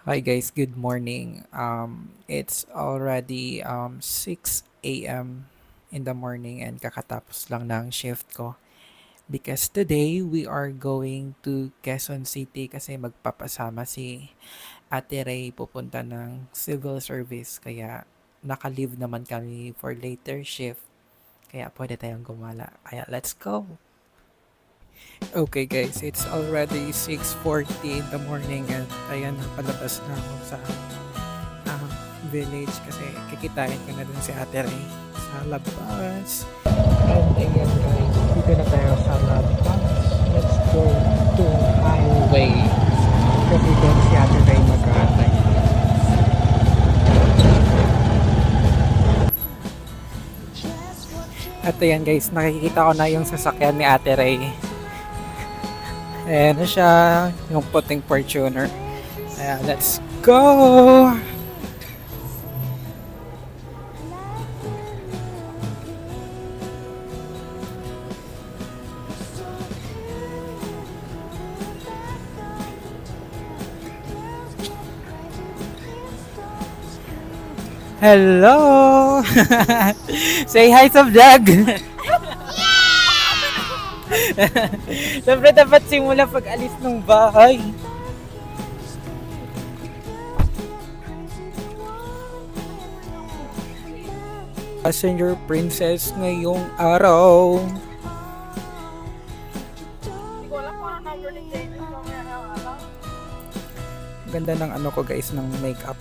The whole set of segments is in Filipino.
Hi guys, good morning. It's already 6 a.m. in the morning and kakatapos lang ng shift ko. Because today we are going to Quezon City kasi magpapasama si Ate Ray pupunta ng civil service. Kaya naka-leave naman kami for later shift. Kaya pwede tayong gumala. Kaya let's go! Okay guys, it's already 6:40 in the morning and ayan, napalabas na ako sa um, village kasi kikitain ko na dun si Ate Ray sa labas. And ayan guys, dito na tayo sa labas. Let's go to highway. Kasi dun si Ate Ray mag-aantay. At ayan guys, nakikita ko na yung sasakyan ni Ate Ray. Ayan na siya, yung puting Fortuner. Ayan, let's go! Hello! Say hi sa vlog! Siyempre dapat simula pag alis ng bahay. Passenger princess ngayong araw. Ganda ng ano ko guys, ng makeup.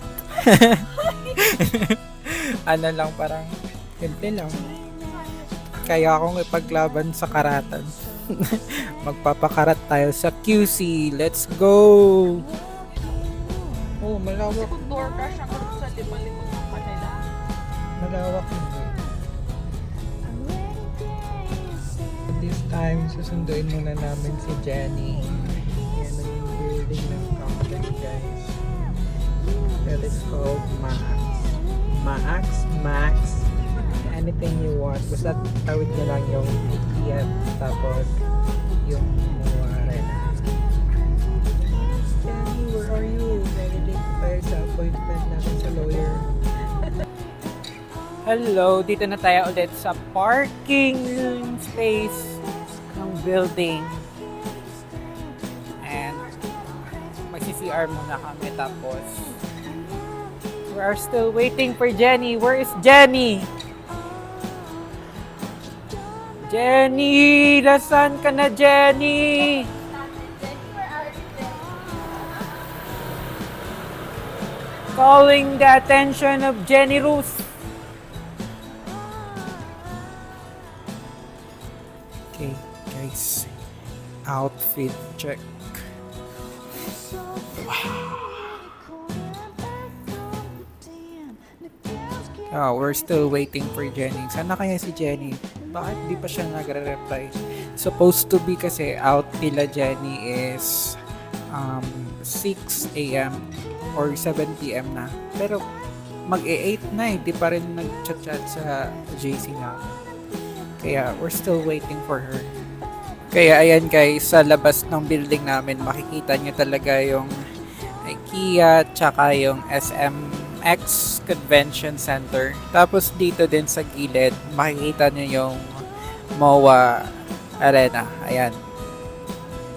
Ano lang, parang simple lang. Kaya akong ipaglaban sa karatan. Magpapakarat tayo sa QC. Let's go! Oh, malawak. Door crush ako sa limalimot ng Manila. Malawak hindi. This time, susunduin muna namin si Jenny. Yan ang building ng company, guys. That is called Max. Max. Anything you want. Basta tawid nyo lang yung Fiat, tapos yung Arena. Jenny, where are you? Very late tayo sa appointment natin sa lawyer. Hello, dito na tayo ulit sa parking space ng building. And magsi-CR muna kami tapos we are still waiting for Jenny. Where is Jenny? Jenny! Nasaan ka na, Jenny? Calling the attention of Jenny Ruth. Okay, guys. Outfit check. Oh, we're still waiting for Jenny. Sana kaya si Jenny? Bakit di pa siya nagre-reply? Supposed to be kasi out nila Jenny is 6 a.m. or 7 p.m. na. Pero mag-8 na eh. Di pa rin nag-chat-chat sa JC na. Kaya we're still waiting for her. Kaya ayan guys, sa labas ng building namin, makikita nyo talaga yung IKEA tsaka yung SMX Convention Center. Tapos dito din sa gilid, makikita nyo yung MOA Arena. Ayan.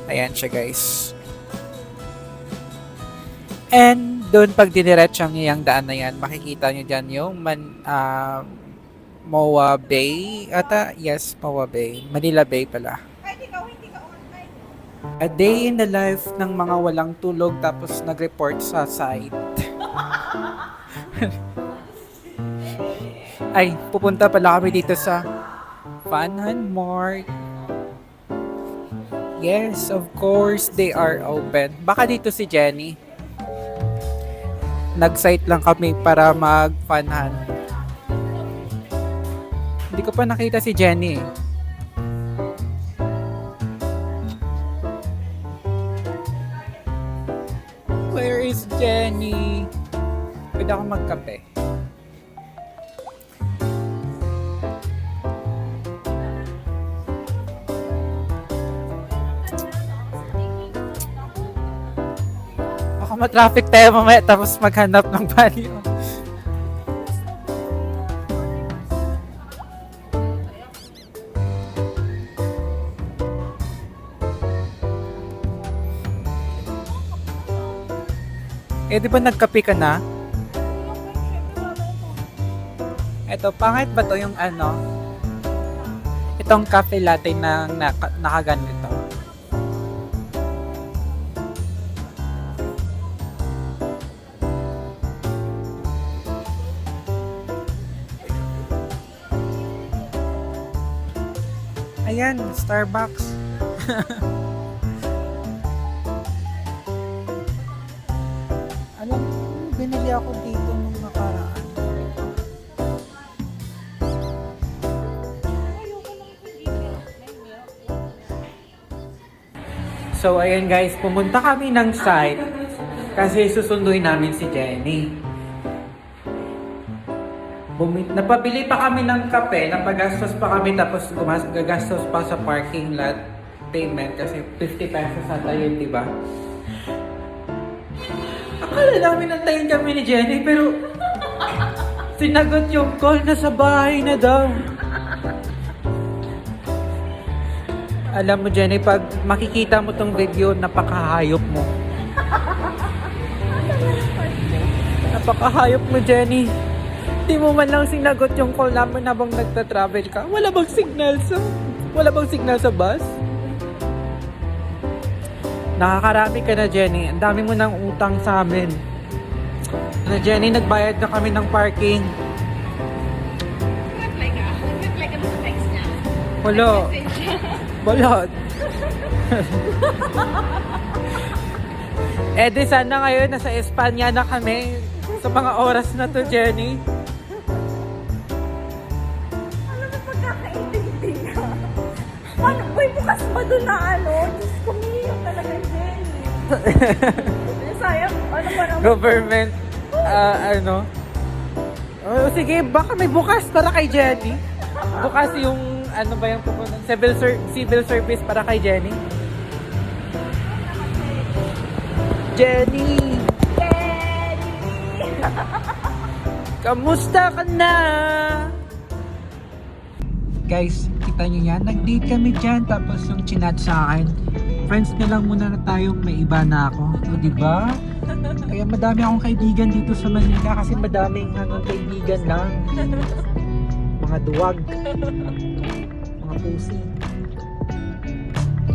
Ayan siya guys. And doon pag diniretso nyo yung daan na yan, makikita nyo dyan yung MOA Bay. Ata, yes, MOA Bay. Manila Bay pala. A day in the life ng mga walang tulog tapos nag-report sa site. Ay, pupunta pala kami dito sa Funhan Mart. Yes, of course, they are open. Baka dito si Jenny. Nag-site lang kami para mag-funhan. Hindi ko pa nakita si Jenny. Where is Jenny? Pwede ako magkape. Baka Baka ma-traffic tayo mamaya tapos maghanap ng banyo. Eh, di ba nagkape ka na? Eto, pangit ba to yung ano? Itong cafe latte na nakaganito. Ayan, Starbucks. Alam mo, binili ako dito nung nakaraan. So, ayan guys, pumunta kami ng site kasi susunduin namin si Jenny. Napabili pa kami ng kape, napagastos pa kami tapos gagastos pa sa parking lot payment kasi 50 pesos ata yun, di ba? Akala namin nantayin kami ni Jenny pero sinagot yung call na sa bahay na daw. Alam mo Jenny, pag makikita mo tong video, napakahayop mo. Napakahayop mo Jenny. Di mo man lang sinagot yung call namin habang nagta-travel ka. Wala bang signal sa bus? Nakakarami ka na Jenny. Ang dami mo nang utang sa amin. Na Jenny, nagbayad na kami ng parking. Wala. Balot. Eh di sana ngayon nasa Espanya na kami sa mga oras na to Jenny. Ano na pagkakaintindi ka? Paano? Uy, bukas pa doon na ano? Diyos ko, yung talaga Jenny. Sayang, ano ba naman? Government, ano. Oh, sige, baka may bukas para kay Jenny. Bukas yung, ano ba yung pupunta? Civil service para kay Jenny. Jenny! Kamusta ka na? Guys, kita nyo yan? Nag-date kami dyan tapos yung chinat sa akin. Friends na lang muna na tayong may iba na ako. O diba? Kaya madami akong kaibigan dito sa Manila kasi madaming kaibigan lang. Mga duwag. Mga pusi.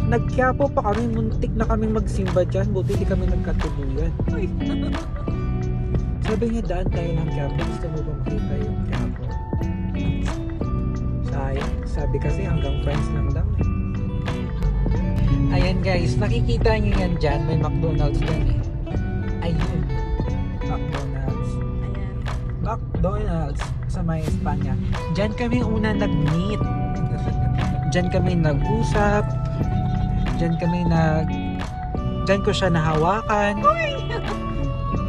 Nagkiapo pa kami, muntik na kami magsimba dyan. Buti di kami nagkatuluyan. Sabi niya, daan tayo ng Quiapo. Gusto mo ba makita yung Quiapo? Sayang. Sabi kasi hanggang friends lang daw eh. Ayan guys, nakikita niyo yan dyan. May McDonald's dyan eh. Ayun. McDonald's. McDonald's sa may Espanya. Dyan kami una nag-meet. Dyan kami nag-usap. Dyan ko siya nahawakan.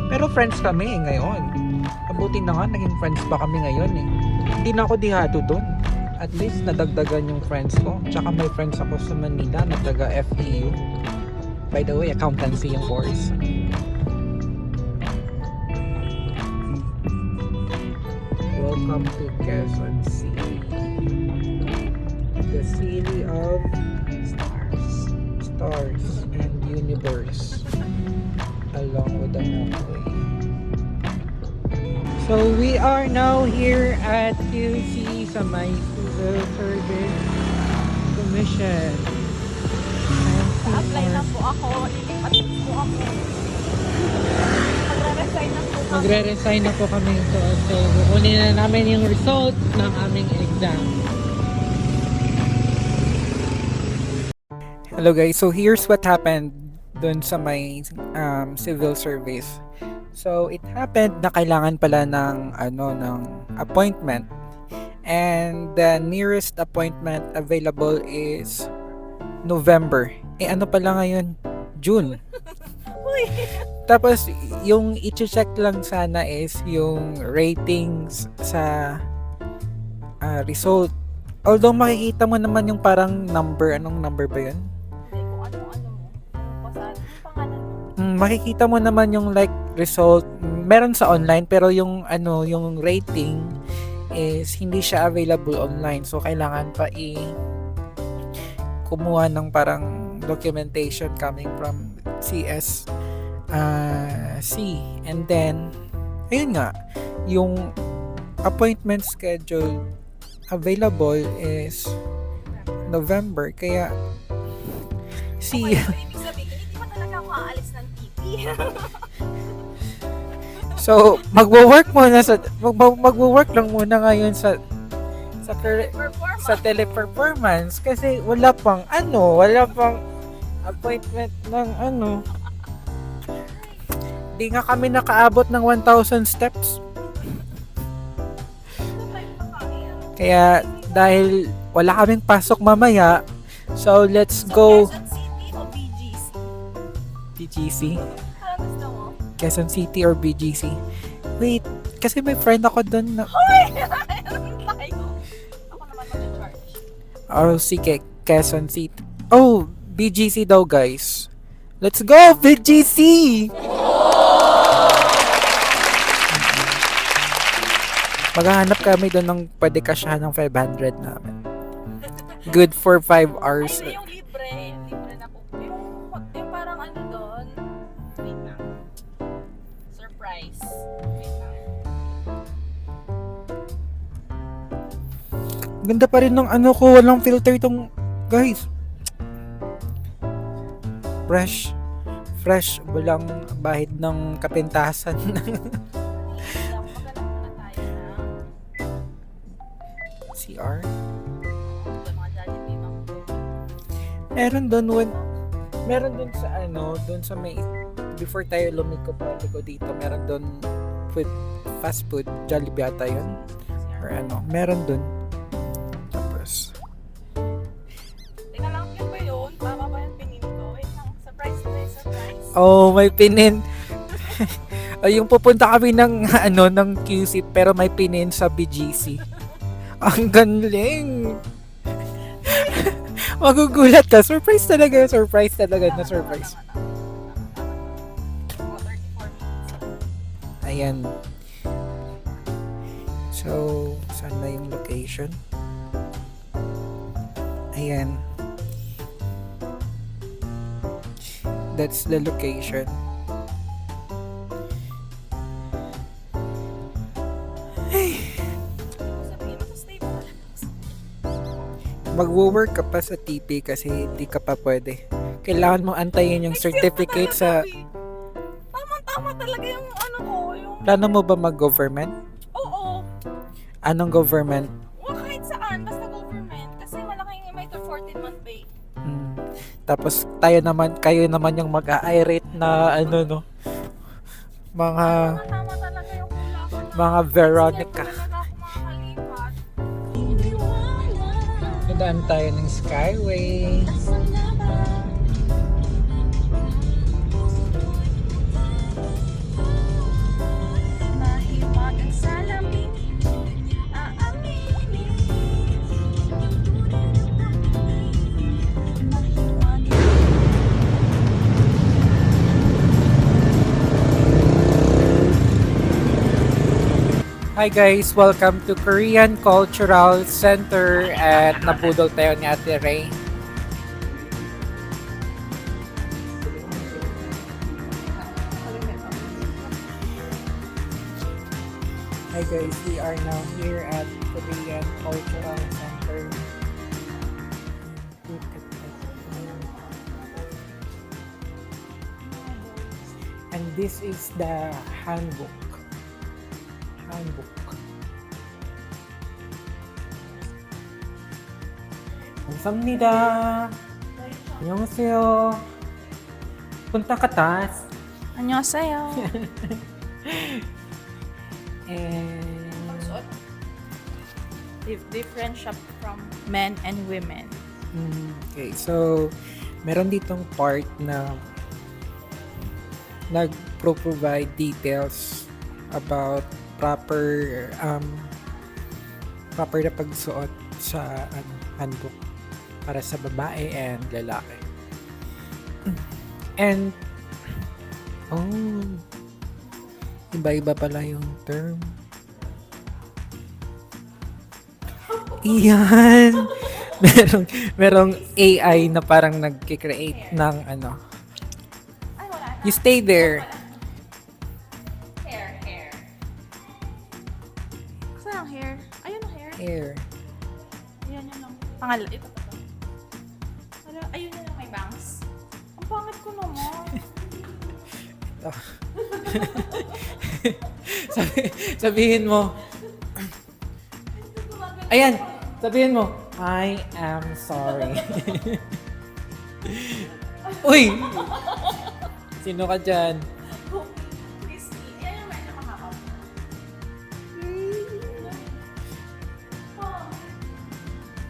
Pero friends kami ngayon. Mabuti na nga, naging friends pa kami ngayon eh. Hindi na ako dihado doon. At least nadagdagan yung friends ko. Tsaka may friends ako sa Manila na taga FEU. By the way, accountancy yung course. Welcome to Quezon City. The city of stars and universe. Along with the Milky. So we are now here at QC sa may Civil Service Commission. Apply na po ako. Lilipat po ako. Magre-resign na po kami. Magre-resign na po kami. So kukunin na namin yung result ng aming exam. Hello guys, so here's what happened dun sa may civil service. So it happened na kailangan pala ng appointment. And the nearest appointment available is November. Eh ano pala ngayon? June. Tapos yung i-check lang sana is yung ratings sa result. Although makikita mo naman yung parang number, anong number ba yun? Kung ano-ano mo. Yung pangalan mo. makikita mo naman yung like result meron sa online pero yung yung rating is hindi siya available online, so kailangan pa kumuha ng parang documentation coming from CSC, and then ayun nga, yung appointment schedule available is November, kaya Okay, so ibig sabihin, hindi pa talaga ako aalis ng TP. so magwo-work muna magwo-work lang muna ngayon sa Performance. sa teleperformance kasi wala pang appointment ng di nga kami nakaabot ng 1,000 steps, kaya dahil wala kaming pasok mamaya, so let's go. Quezon City o BGC? BGC, Anong gusto mo? Quezon City or BGC. Wait, kasi may friend ako doon na Tayo. Ako naman mag-charge. sige, Quezon City. Oh, BGC daw guys. Let's go BGC. Maghahanap kami doon ng pwede kasyahan ng 500 namin. Good for 5 hours. Ay, yung libre. Libre na po. Yung parang ano doon. Wait lang. Surprise. Wait lang. Ganda pa rin ng ko, walang filter itong guys. Fresh, walang bahid ng kapintasan. Maghanap muna tayo ng CR. mga Jollibee, no? Meron doon sa doon sa may before tayo lumiko dito, meron doon fast food, Jollibee ata yun. Or meron doon. Tapos Teka lang, yun ba yun? Tama ba yung pinin ko? Wait lang, surprise. oh, may pinin. Yung pupunta kami ng ng QC pero may pinin sa BGC. Ang galing. Magugulat ka. Surprise talaga na surprise. Tama. 34 minutes. Ayan. So, saan na yung location? Ayan. That's the location. Sabihin, masastay ba? Magwo-work ka pa sa TP kasi di ka pa pwede. Kailangan mo antayin yung certificate sa... Tama talaga yung yung... Plano mo ba mag-government? Oo. Anong government? Kahit saan, basta government. Kasi malaking may 14-month pay. Tapos kayo naman yung mag-a-irate na mga Tama talaga yung hula ko na. mga Veronica. Kasi talaga ako makakalipat. Nadaan tayo ng Skyway. Mahiwag ang salamin, aaminin. Mahiwag. Hi guys, welcome to Korean Cultural Center at nabudol tayo ni Ate Ray. Hi guys, we are now here at Korean Cultural Center. And this is the handbook. 감사합니다. 안녕하세요. punta ka tas. 안녕하세요. And Different shop from men and women. okay, so meron ditong part na nag-provide details about proper na pagsuot sa handbook para sa babae and lalaki. And Oh, iba-iba pala yung term. Iyan. merong AI na parang nagki-create ng ano. Ay, wala na. You stay there. Hair. Saan ang hair? Ayun ang hair. Hair. Ayan yun lang. Pangalan. Ito pa to. Ayun yun lang may bangs. Ang pangit ko naman. Sabihin mo. Ayan. Sabihin mo. I am sorry. Uy! Sino ka dyan? Christy. Yan yung medyo mahaba.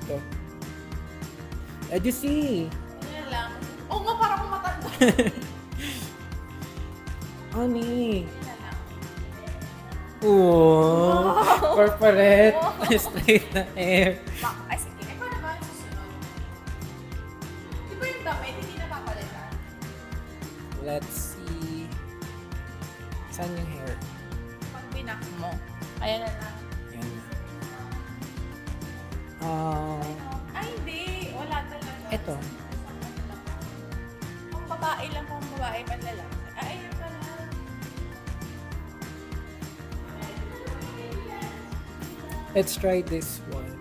Ito. As you see. Yan lang. Oo nga, parang akong matanda. Honey. Yan lang. Ooh. Corporate. Straight na hair. Ay, sige. Eh, paano ba ang susunod? Di ba yung damit, hindi na papalitan? Let's see. Saan yung hair? Pag binak mo. Ayan na lang. Yan. Ay, hindi. Wala talaga. Ito. Kung babae lang, kung babae pa lalaki. Ay, ayun pala. Let's try this one.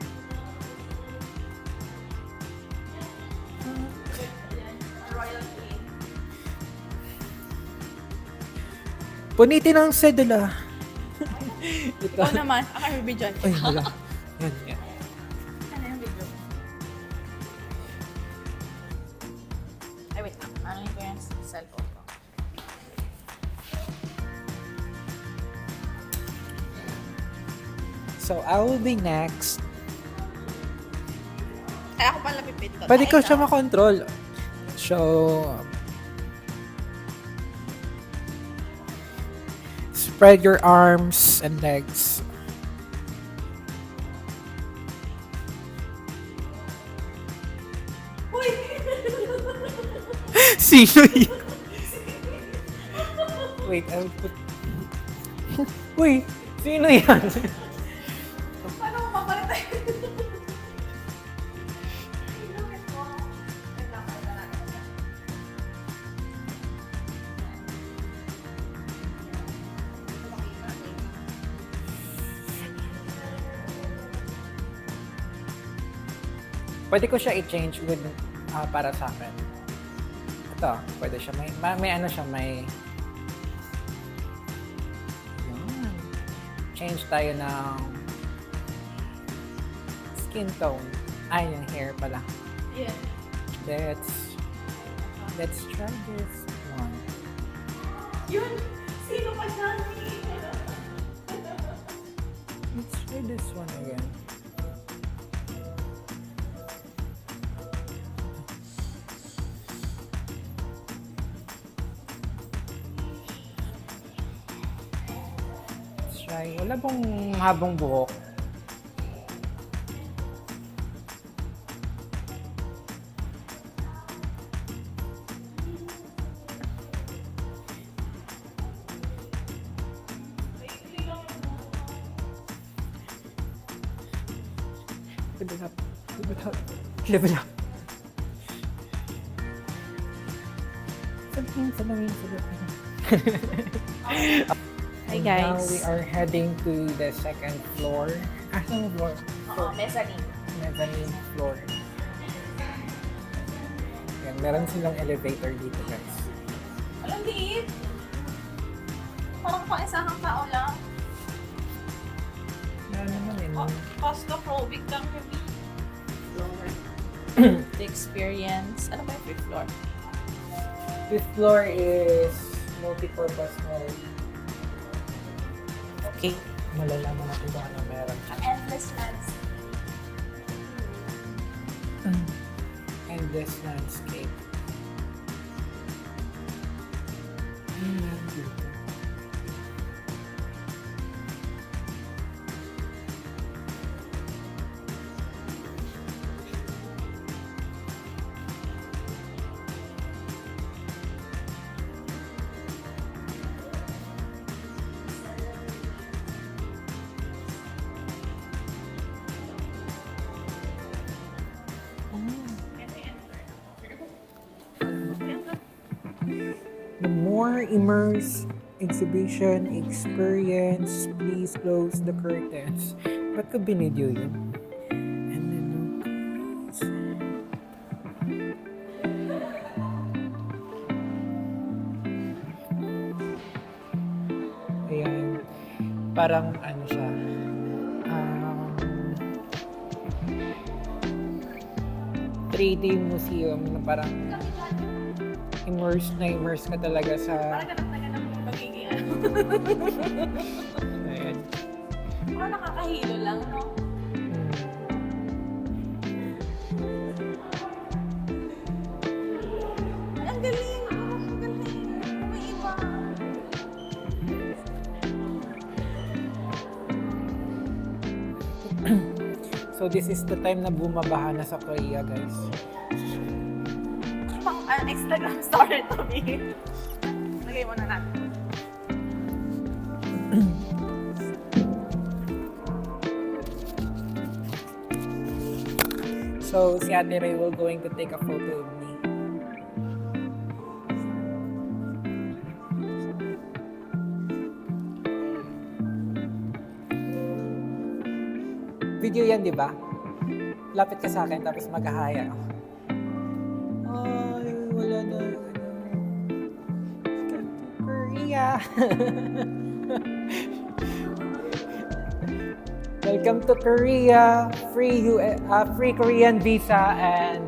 Royal Queen. Punitin ang sedula. Ito. Ikaw naman. Ako yung video. Ay, wala. Yan, yan. Ano yung video? Ay, wait lang. Ano ko yung cellphone ko? So, I will be next. Ay, ako pala pipit ko. Pwede ko siya makontrol. So, spread your arms and legs. Uy! Sino yun? Wait, I'll put... Uy, sino yan? Paano mo papalit tayo? Wait lang, wait lang. Pwede ko siya i-change with para sa akin. Ito, pwede siya may ano siya, may Yan. Change tayo ng skin tone. Ay, yung hair pala. Yeah. Let's try this one. Yun! Sino pa dyan? Let's try this one again. Let's try. Wala bang habang buhok? Level up. Level up. Level up. Sabihin. Hi And now guys. we are heading to the second floor. Saan yung floor? Oo, mezzanine. Mezzanine floor. Yan, meron silang elevator dito, guys. Alam, liit. Parang pang isahang tao lang. Meron naman eh. Claustrophobic lang kami. The experience. Ano ba yung fifth floor? Fifth floor is multi-purpose mode. Okay. Malalaman natin kung ano meron. Endless landscape. Endless landscape. more immerse exhibition experience, please close the curtains. Ba't ko binidyo yun? And then, ayan. Parang ano siya. 3D museum na parang immerse ka talaga sa... Parang ganap na magiging ano. Ayan. Parang nakakahilo lang, no? Ay, ang galing! Ang galing! May iba! So this is the time na bumabaha na sa Korea, guys. Pang Instagram story to me. Lagay mo na natin. So si Ate Ray will going to take a photo of me. Video yan, di ba? Lapit ka sa akin tapos maghahaya ako. Ay, wala na. Korea. Welcome to Korea. Free Korean visa and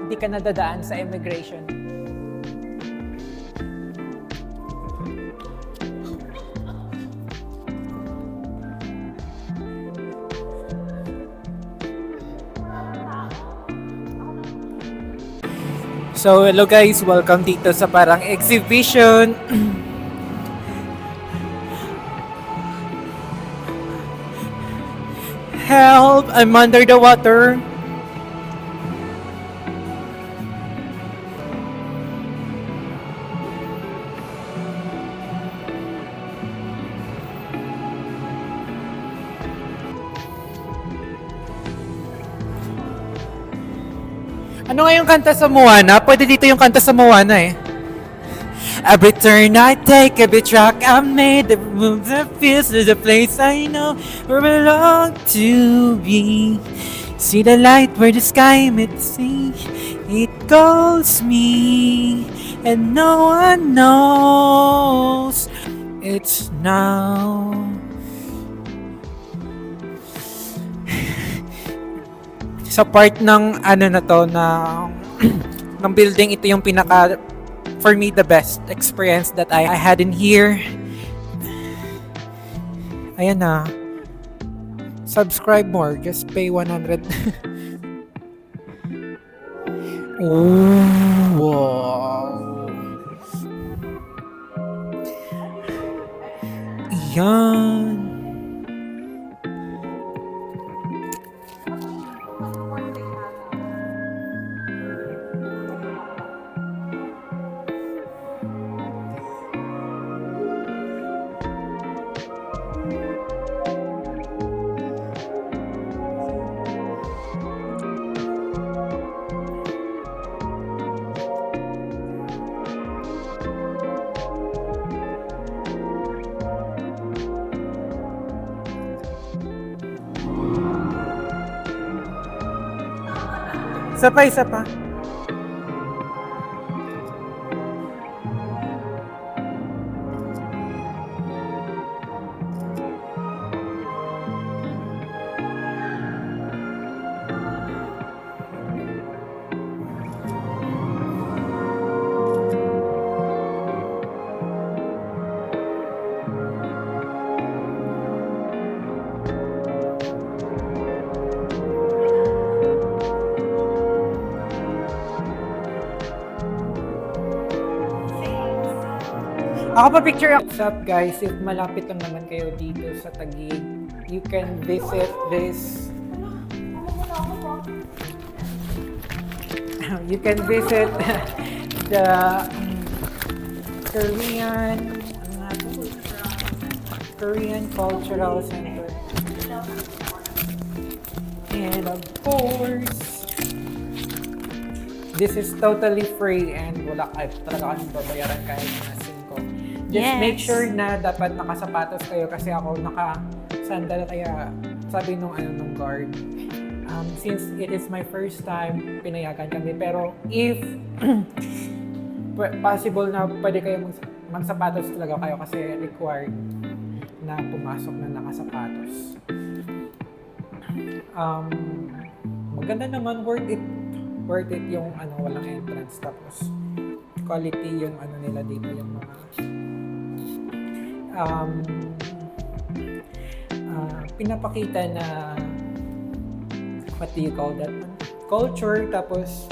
di ka nadadaan sa immigration. So, hello guys, welcome dito sa parang exhibition. Help! I'm under the water. Ano nga yung kanta sa Moana? Pwede dito yung kanta sa Moana eh. Every turn I take, every track I made, every move that feels to the place I know where I belong to be. See the light where the sky meets sea. It calls me, and no one knows it's now. Sa part ng ano na to na ng building, ito yung pinaka for me the best experience that I had in here. Ayan na. Subscribe more, just pay 100. Oh, wow. Yan. Isa pa. Ako pa picture ako. What's up guys, if malapit lang naman kayo dito sa Taguig, you can visit this. You can visit the Korean Cultural Center. And of course, This is totally free and wala talaga kaming babayaran kahit na 5. Just Yes. make sure na dapat nakasapatos kayo kasi ako naka-sandal kaya sabi nung guard. Since it is my first time, pinayagan kami. Pero if possible na pwede kayo magsapatos talaga kayo kasi required na pumasok na nakasapatos. Maganda naman, worth it yung walang entrance, tapos quality yung nila dito, yung mga pinapakita na what do you call that, culture, tapos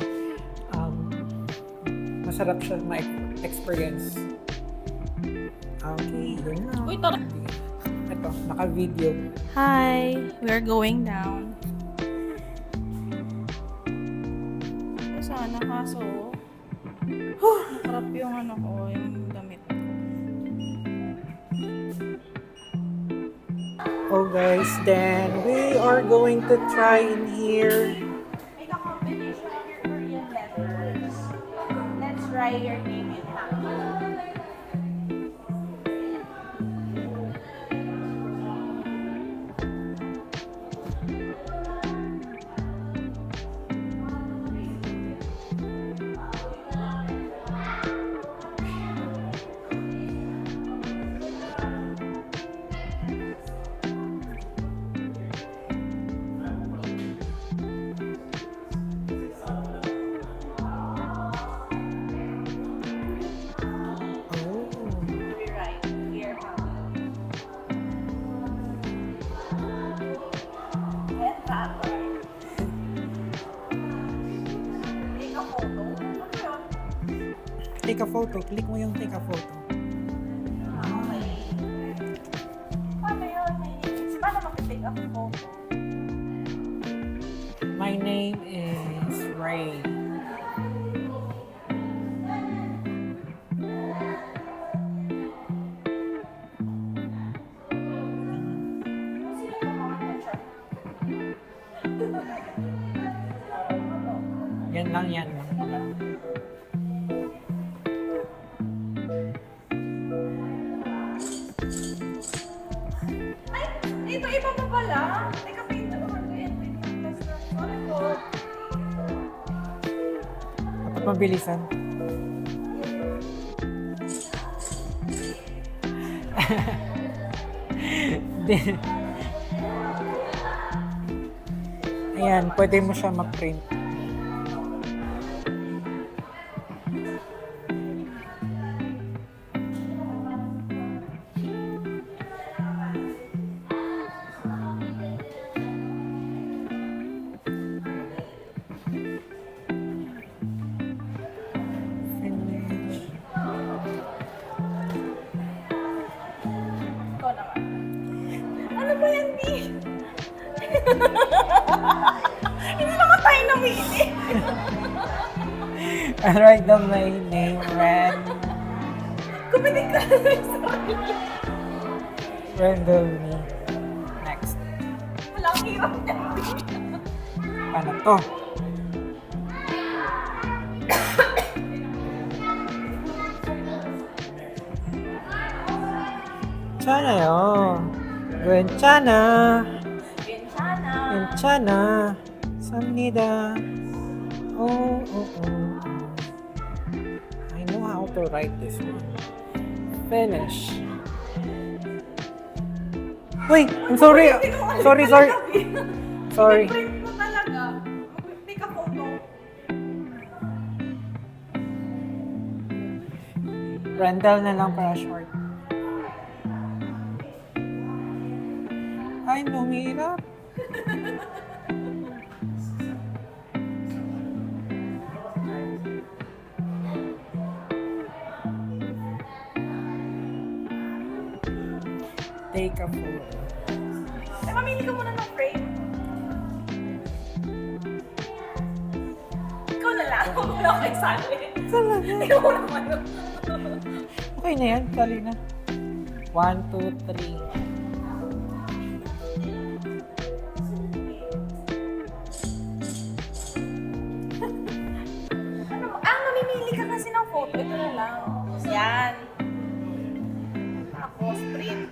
masarap siya ma-experience. Okay, yun na. Uy, tara. Ito, naka-video. Hi, we're going down. Sana kaso, nakarap yung yung damit ko. Oh guys, then we are going to try in here. Make a combination of your Korean letters. Let's try your name in Hangul. Right here, Hangul. And that one. Take a photo. Ano yun? Take a photo. Click mo yung take a photo. Okay. Paano yun? Paano mag-take a photo? My name is Ray. Yan lang, yan lang. Ay, iba pa pala. Teka, picture ko yan. Sorry po. Dapat mabilisan. Ayan, pwede mo siya ma-print. Finish. Ikaw naman. Ano ba yan, Di? Hindi naman tayo namili. I write down my name, Ren. Kuminig ka. Sorry. Random me. Next. Wala ang hirap niya. Paano to? Chana yun. 괜찮아. 괜찮아. 괜찮아. 삽니다. Oh. I know how to write this one. Finish. Wait, I'm sorry. Sorry. Sorry. Print mo talaga. Mag-take a photo. Randall na lang para short. Ay, lumirap. Take a photo. Ay, mamili ka muna ng frame. Ikaw na lang. Wala ko kayo sali. Talaga. Ikaw mo naman. Okay na yan, dali na. 1, 2, 3. Yan. Tapos, print.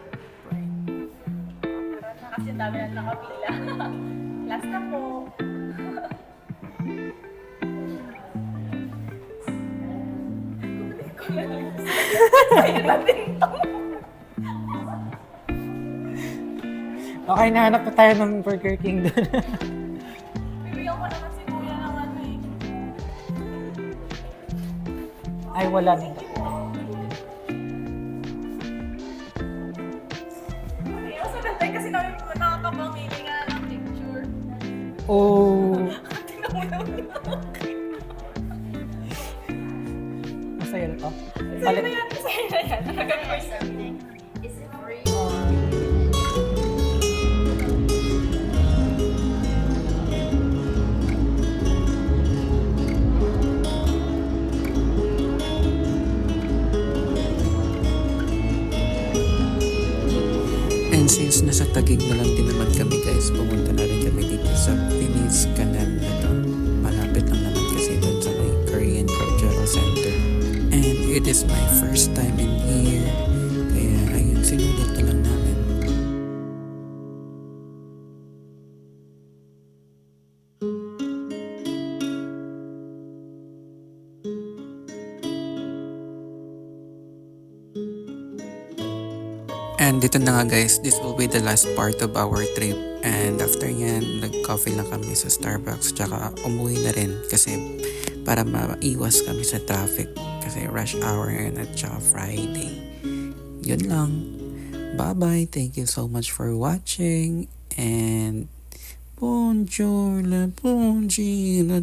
Tara na kasi dami na nakapila. Last na po. Sa'yo na din to. Okay, nahanap pa tayo ng Burger King doon. Bibigyan ko naman si Kuya ng ano eh. Ay, wala na. Okay, mas maganda kasi namin nakakapamili nga ng picture. Oh, Tingnan mo naman. masaya na to. Sa'yo na yan, sa'yo na yan. And since nasa Taguig na lang din naman kami guys, pumunta na rin kami dito sa Venice Canal na to. Malapit lang naman kasi doon sa may Korean Cultural Center. And it is my first time in here. Kaya ayun, sinulit na lang namin. And dito na nga guys, this will be the last part of our trip. And after yan, nag-coffee lang kami sa Starbucks. Tsaka umuwi na rin kasi para maiwas kami sa traffic. Kasi rush hour ngayon at tsaka Friday. Yun lang. Bye-bye. Thank you so much for watching. And bonjour la bonjour la